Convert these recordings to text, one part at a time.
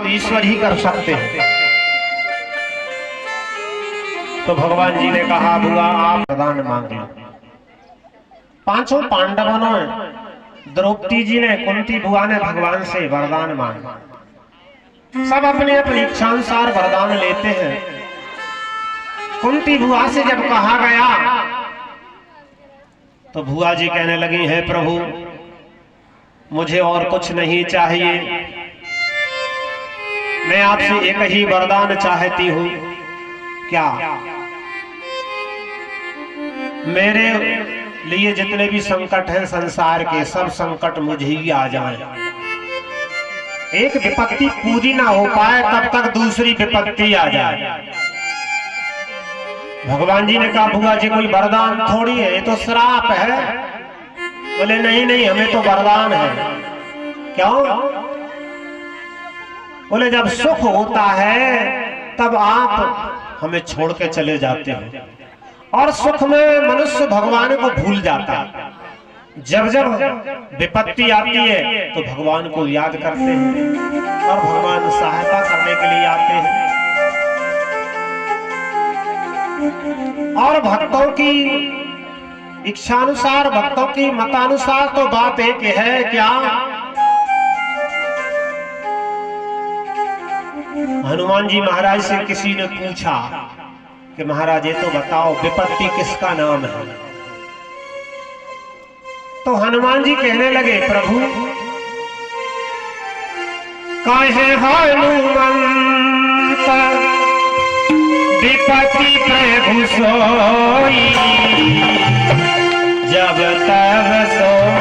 ईश्वर ही कर सकते हैं। तो भगवान जी ने कहा बुआ आप वरदान मांग लो। पांचों पांडवों ने, द्रौपदी जी ने, कुंती बुआ ने भगवान से वरदान मांगा। सब अपने अपनी इच्छानुसार वरदान लेते हैं। कुंती बुआ से जब कहा गया तो बुआ जी कहने लगी है प्रभु मुझे और कुछ नहीं चाहिए, मैं आपसे एक ही वरदान चाहती हूं। क्या? मेरे लिए जितने भी संकट हैं संसार के, सब संकट मुझे ही आ जाएं। एक विपत्ति पूरी ना हो पाए तब तक दूसरी विपत्ति आ जाए। भगवान जी ने कहा बुआ जी कोई वरदान थोड़ी है, ये तो श्राप है। बोले नहीं नहीं हमें तो वरदान है। क्यों? बोले जब सुख होता है तब आप हमें छोड़ के चले जाते हो और सुख में मनुष्य भगवान को भूल जाता है। जब जब विपत्ति आती है तो भगवान को याद करते हैं और भगवान सहायता करने के लिए आते हैं। और भक्तों की इच्छानुसार, भक्तों की मतानुसार तो बात एक है। क्या? हनुमान जी महाराज से किसी ने पूछा कि महाराज ये तो बताओ विपत्ति किसका नाम है? तो हनुमान जी कहने लगे प्रभु काहे हनुमंत विपत्ति प्रभु सोई, जब तब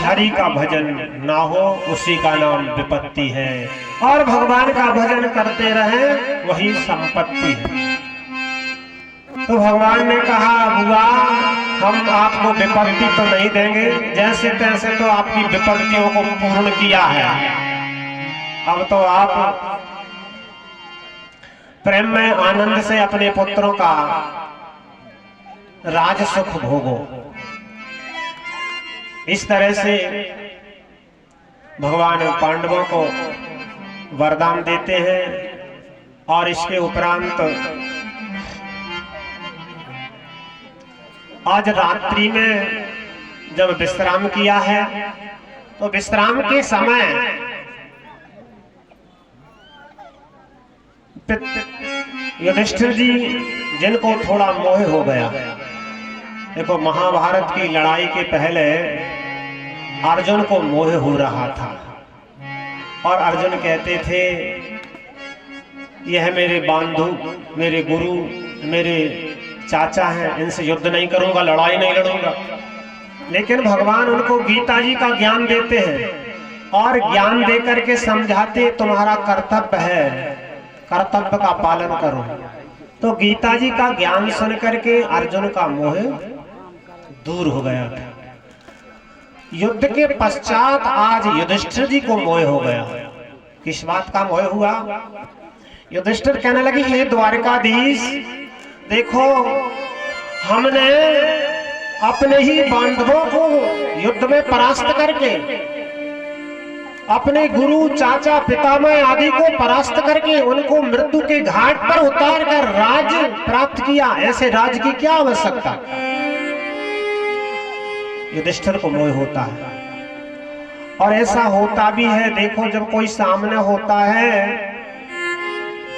हरि का भजन ना हो उसी का नाम विपत्ति है, और भगवान का भजन करते रहे वही संपत्ति है। तो भगवान ने कहा बुआ हम आपको विपत्ति तो नहीं देंगे, जैसे तैसे तो आपकी विपत्तियों को पूर्ण किया है। अब तो आप प्रेम में आनंद से अपने पुत्रों का राज सुख भोगो। इस तरह से भगवान पांडवों को वरदान देते हैं। और इसके उपरांत आज रात्रि में जब विश्राम किया है तो विश्राम के समय युधिष्ठिर जी जिनको थोड़ा मोह हो गया। देखो महाभारत की लड़ाई के पहले अर्जुन को मोह हो रहा था और अर्जुन कहते थे यह मेरे बंधु, मेरे गुरु, मेरे चाचा हैं, इनसे युद्ध नहीं करूंगा, लड़ाई नहीं लड़ूंगा। लेकिन भगवान उनको गीता जी का ज्ञान देते हैं और ज्ञान देकर के समझाते तुम्हारा कर्तव्य है, कर्तव्य का पालन करो। तो गीता जी का ज्ञान सुन करके अर्जुन का मोह दूर हो गया था। युद्ध के पश्चात आज युधिष्ठिर जी को मोह हो गया। किस बात का मोह हुआ? युधिष्ठिर कहने लगे हे द्वारकाधीश देखो हमने अपने ही बांधवों को युद्ध में परास्त करके, अपने गुरु चाचा पितामह आदि को परास्त करके उनको मृत्यु के घाट पर उतार कर राज प्राप्त किया। ऐसे राज की क्या आवश्यकता? युधिष्ठिर को मोह होता है और ऐसा होता भी है। देखो जब कोई सामने होता है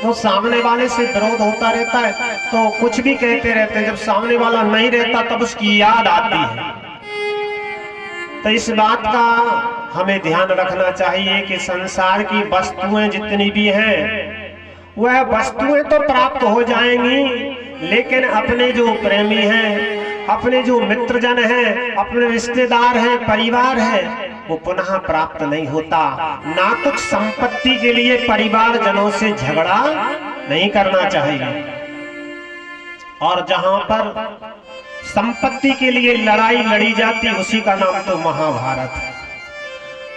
तो सामने वाले से विरोध होता रहता है तो कुछ भी कहते रहते हैं। जब सामने वाला नहीं रहता तब उसकी याद आती है। तो इस बात का हमें ध्यान रखना चाहिए कि संसार की वस्तुएं जितनी भी हैं वह वस्तुएं तो प्राप्त हो जाएंगी, लेकिन अपने जो प्रेमी हैं अपने जो मित्रजन हैं, अपने रिश्तेदार हैं, परिवार है, वो पुनः प्राप्त नहीं होता। ना कुछ संपत्ति के लिए परिवारजनों से झगड़ा नहीं करना चाहिए। और जहां पर संपत्ति के लिए लड़ाई लड़ी जाती उसी का नाम तो महाभारत है।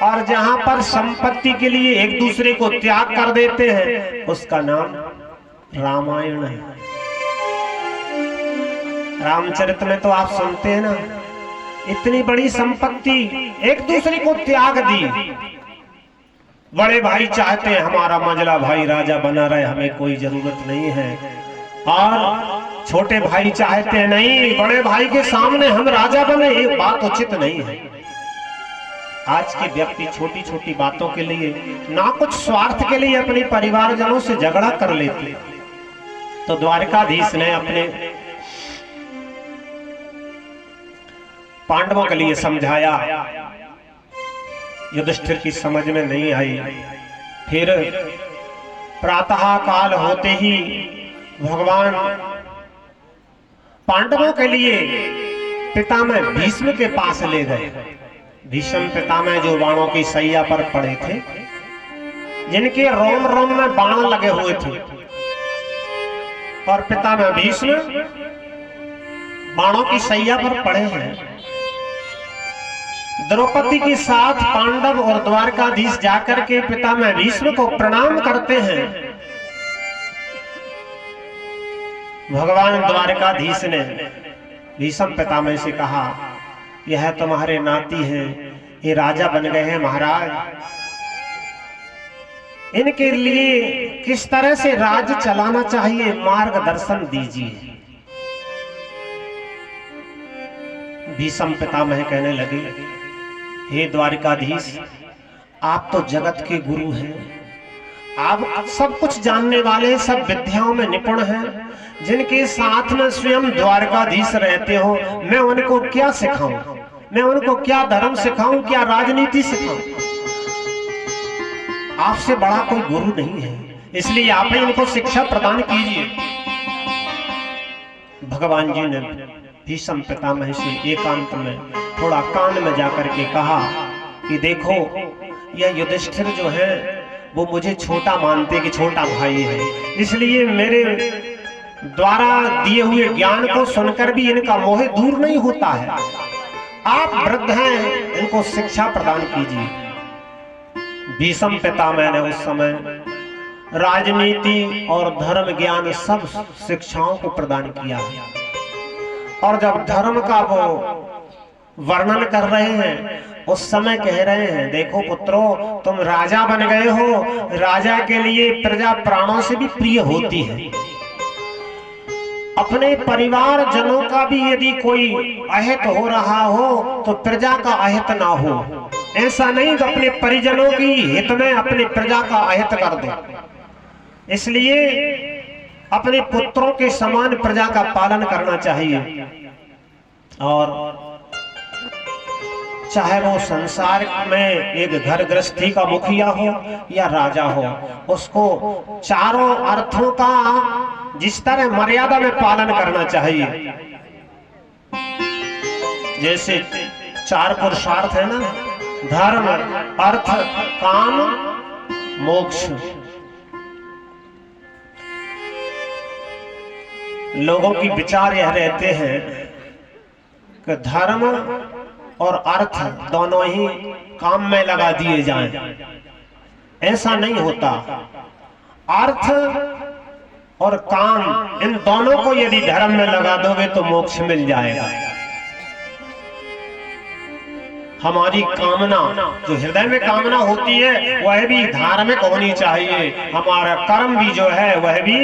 और जहां पर संपत्ति के लिए एक दूसरे को त्याग कर देते हैं उसका नाम रामायण है। रामचरित में तो आप सुनते हैं ना, इतनी बड़ी संपत्ति एक दूसरे को त्याग दी। बड़े भाई चाहते हैं हमारा मंझला भाई राजा बना रहे, हमें कोई जरूरत नहीं है। और छोटे भाई चाहते हैं नहीं, बड़े भाई के सामने हम राजा बने, ये बात उचित नहीं है। आज के व्यक्ति छोटी छोटी बातों के लिए, ना कुछ स्वार्थ के लिए अपने परिवारजनों से झगड़ा कर लेते। तो द्वारकाधीश ने अपने पांडवों के लिए समझाया, युधिष्ठिर की समझ में नहीं आई। फिर प्रातः काल होते ही भगवान पांडवों के लिए पितामह भीष्म के पास ले गए। भीष्म पितामह जो बाणों की सैया पर पड़े थे, जिनके रोम रोम में बाण लगे हुए थे, और पितामह भीष्म बाणों की सैया पर पड़े हैं। द्रौपदी के साथ पांडव और द्वारकाधीश जाकर के पितामह भीष्म को प्रणाम करते हैं। भगवान द्वारकाधीश ने भीष्म पितामह से कहा, यह तुम्हारे नाती हैं, ये राजा बन गए हैं महाराज, इनके लिए किस तरह से राज्य चलाना चाहिए मार्गदर्शन दीजिए। भीष्म पितामह कहने लगे, हे द्वारकाधीश, आप तो जगत के गुरु हैं, आप सब कुछ जानने वाले, सब विद्याओं में निपुण हैं, जिनके साथ में स्वयं द्वारकाधीश रहते हो, मैं उनको क्या सिखाऊं, मैं उनको क्या धर्म सिखाऊं, क्या राजनीति सिखाऊं। आपसे बड़ा कोई गुरु नहीं है, इसलिए आप ही इनको शिक्षा प्रदान कीजिए। भगवान जी ने भीष्म पितामह से एकांत में थोड़ा कान में जाकर के कहा कि देखो, यह युधिष्ठिर जो है वो मुझे छोटा मानते कि छोटा भाई है, इसलिए मेरे द्वारा दिए हुए ज्ञान को सुनकर भी इनका मोह दूर नहीं होता है। आप वृद्ध हैं, इनको शिक्षा प्रदान कीजिए। भीष्म पितामह ने उस समय राजनीति और धर्म ज्ञान सब शिक्षाओं को प्रदान किया। और जब धर्म का वो वर्णन कर रहे हैं उस समय कह रहे हैं, देखो पुत्रों, तुम राजा बन गए हो, राजा के लिए प्रजा प्राणों से भी प्रिय होती है। अपने परिवार जनों का भी यदि कोई अहित हो रहा हो तो प्रजा का अहित ना हो। ऐसा नहीं तो अपने परिजनों की हित में अपनी प्रजा का अहित कर दो। इसलिए अपने पुत्रों के समान प्रजा का पालन करना चाहिए। और चाहे वो संसार में एक घर गृहस्थी का मुखिया हो या राजा हो, उसको चारों अर्थों का जिस तरह मर्यादा में पालन करना चाहिए। जैसे चार पुरुषार्थ है ना, धर्म, अर्थ, काम, मोक्ष। लोगों की विचार यह रहते हैं कि धर्म और अर्थ दोनों ही काम में लगा दिए जाएं। ऐसा नहीं होता। अर्थ और काम, इन दोनों को यदि धर्म में लगा दोगे तो मोक्ष मिल जाएगा। हमारी कामना, जो हृदय में कामना होती है, वह भी धार्मिक होनी चाहिए। हमारा कर्म भी जो है वह भी,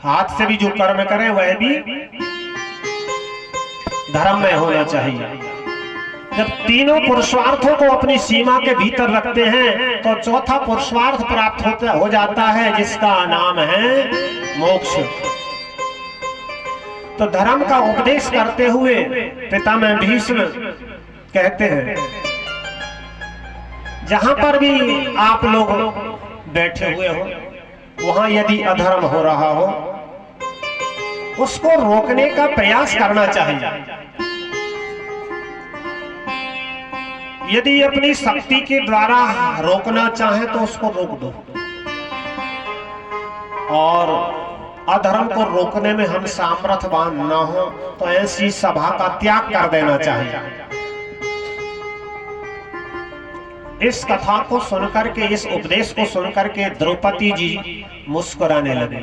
हाथ से भी जो कर्म करें वह भी धर्म में होना चाहिए। जब तीनों पुरुषार्थों को अपनी सीमा के भीतर रखते हैं तो चौथा पुरुषार्थ प्राप्त हो जाता है, जिसका नाम है मोक्ष। तो धर्म का उपदेश करते हुए पितामह भीष्म कहते हैं, जहां पर भी आप लोग बैठे हुए हो, वहां यदि अधर्म हो रहा हो उसको रोकने का प्रयास करना चाहिए। यदि अपनी शक्ति के द्वारा रोकना चाहे तो उसको रोक दो, और अधर्म को रोकने में हम सामर्थ्यवान न हो तो ऐसी सभा का त्याग कर देना चाहिए। इस कथा को सुनकर के, इस उपदेश को सुनकर के द्रौपदी जी मुस्कुराने लगे,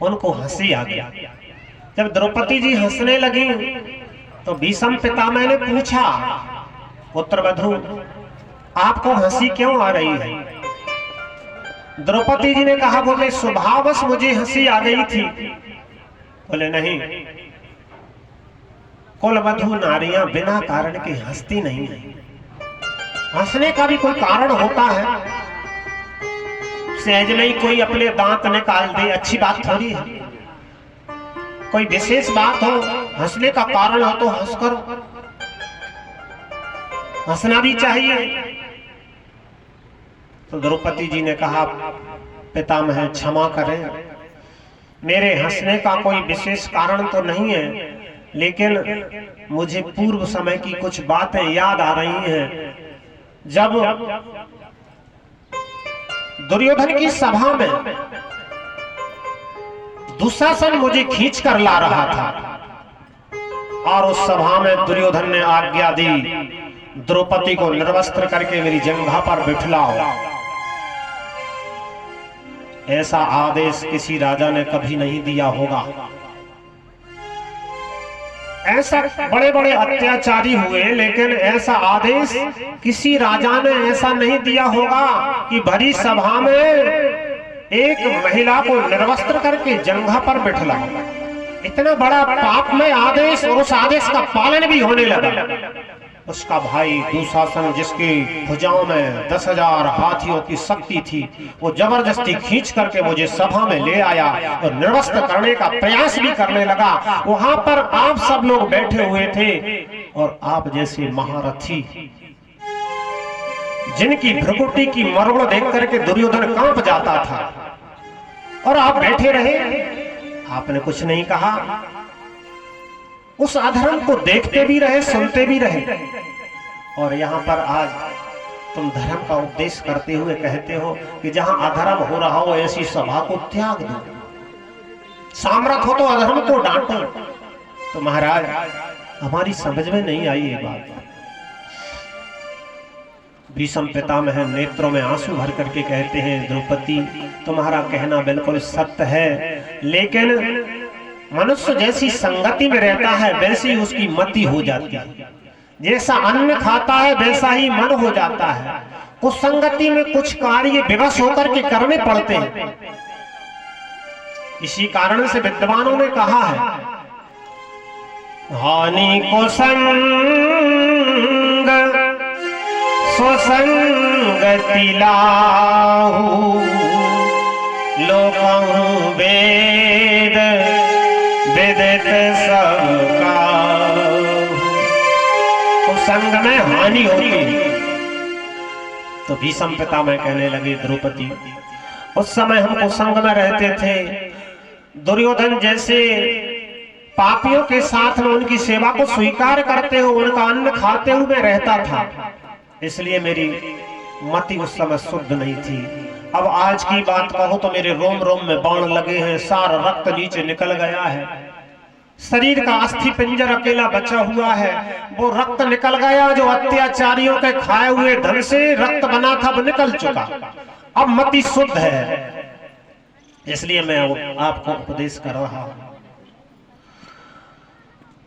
उनको हंसी आ गया। जब द्रौपदी जी हंसने लगी तो भीष्म पितामह ने पूछा, पुत्रवधू आपको हंसी क्यों आ रही है? द्रौपदी जी ने कहा, बोले स्वभावश मुझे हंसी आ गई थी। बोले नहीं, कुलवधू नारियां बिना कारण के हंसती नहीं है, हंसने का भी कोई कारण होता है। सहज में ही कोई अपने दांत निकाल दे, अच्छी बात थोड़ी है। कोई विशेष बात हो, हंसने का कारण हो तो हंस करो, हंसना भी चाहिए। तो द्रौपदी जी ने कहा, पितामह क्षमा करें, मेरे हंसने का कोई विशेष कारण तो नहीं है, लेकिन मुझे पूर्व समय की कुछ बातें याद आ रही हैं। जब दुर्योधन की सभा में दुशासन मुझे खींच कर ला रहा था, और उस सभा में दुर्योधन ने आज्ञा दी, द्रौपदी को निर्वस्त्र करके मेरी जंघा पर बिठलाओ। ऐसा आदेश किसी राजा ने कभी नहीं दिया होगा। ऐसा बड़े बड़े अत्याचारी हुए, लेकिन ऐसा आदेश किसी राजा ने ऐसा नहीं दिया होगा कि भरी सभा में एक महिला को निर्वस्त्र करके जंघा पर बिठलाओ। इतना बड़ा पापमय आदेश, और उस आदेश का पालन भी होने लगा। उसका भाई दुशासन, जिसकी भुजाओं में 10,000 हाथियों की शक्ति थी, वो जबरदस्ती खींच करके मुझे सभा में ले आया और निर्वस्त्र करने का प्रयास भी करने लगा। वहां पर आप सब लोग बैठे हुए थे, और आप जैसे महारथी, जिनकी भ्रुकुटी की मरोड़ देख करके दुर्योधन कांप जाता था, और आप बैठे रहे, आपने कुछ नहीं कहा। उस अधर्म को देखते भी रहे, सुनते भी रहे, और यहाँ पर आज तुम धर्म का उपदेश करते हुए कहते हो कि जहां अधर्म हो रहा हो ऐसी सभा को त्याग दो, सामर्थ हो तो अधर्म को डांटो। तो महाराज, हमारी समझ में नहीं आई ये बात। भीष्म पितामह नेत्रों में आंसू भर करके कहते हैं, द्रौपदी तुम्हारा कहना बिल्कुल सत्य है, लेकिन मनुष्य जैसी संगति में रहता है वैसी उसकी मति हो जाती है। जैसा अन्न खाता है वैसा ही मन हो जाता है। कुछ संगति में कुछ कार्य विवश होकर के करने पड़ते हैं। इसी कारण से विद्वानों ने कहा है, हानि को संग सुसंगति लाहू, लोकहु वेद विदित सबका। कुसंग में हानि होती है। तो भीष्म पितामह कहने लगे, द्रौपदी उस समय हम कुसंग में रहते थे, दुर्योधन जैसे पापियों के साथ में उनकी सेवा को स्वीकार करते हुए उनका अन्न खाते हुए रहता था, इसलिए मेरी मति उस समय शुद्ध नहीं थी। अब आज की बात कहो तो मेरे रोम रोम में बाण लगे हैं, सारा रक्त नीचे निकल गया है, शरीर का अस्थि पिंजर अकेला बचा हुआ है, वो रक्त निकल गया जो अत्याचारियों के खाए हुए धन से रक्त बना था, वो निकल चुका। अब मति शुद्ध है, इसलिए मैं आपको उपदेश कर रहा हूं।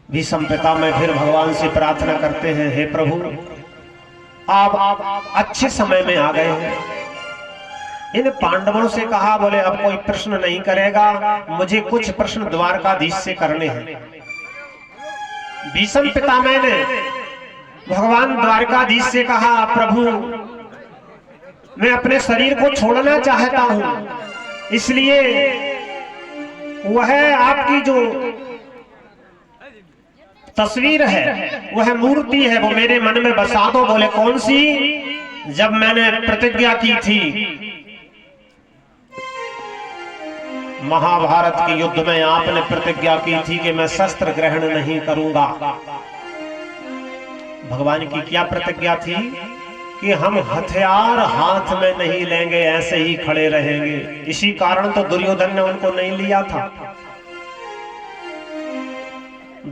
भीष्म पितामह फिर भगवान से प्रार्थना करते हैं, हे प्रभु आप अच्छे समय में आ गए हैं। इन पांडवों से कहा, बोले अब कोई प्रश्न नहीं करेगा, मुझे कुछ प्रश्न द्वारकाधीश से करने हैं। भीष्म पितामह ने भगवान द्वारकाधीश से कहा, प्रभु मैं अपने शरीर को छोड़ना चाहता हूं, इसलिए वह आपकी जो तस्वीर है, वह मूर्ति है, वो मेरे मन में बसा दो। बोले कौन सी? जब मैंने प्रतिज्ञा की थी महाभारत के युद्ध में आपने प्रतिज्ञा की थी कि मैं शस्त्र ग्रहण नहीं करूंगा। भगवान की क्या प्रतिज्ञा थी कि हम हथियार हाथ में नहीं लेंगे, ऐसे ही खड़े रहेंगे। इसी कारण तो दुर्योधन ने उनको नहीं लिया था।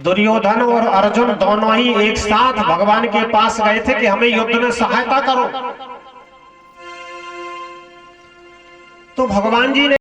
दुर्योधन और अर्जुन दोनों ही एक साथ भगवान के पास गए थे कि हमें युद्ध में सहायता करो। तो भगवान जी ने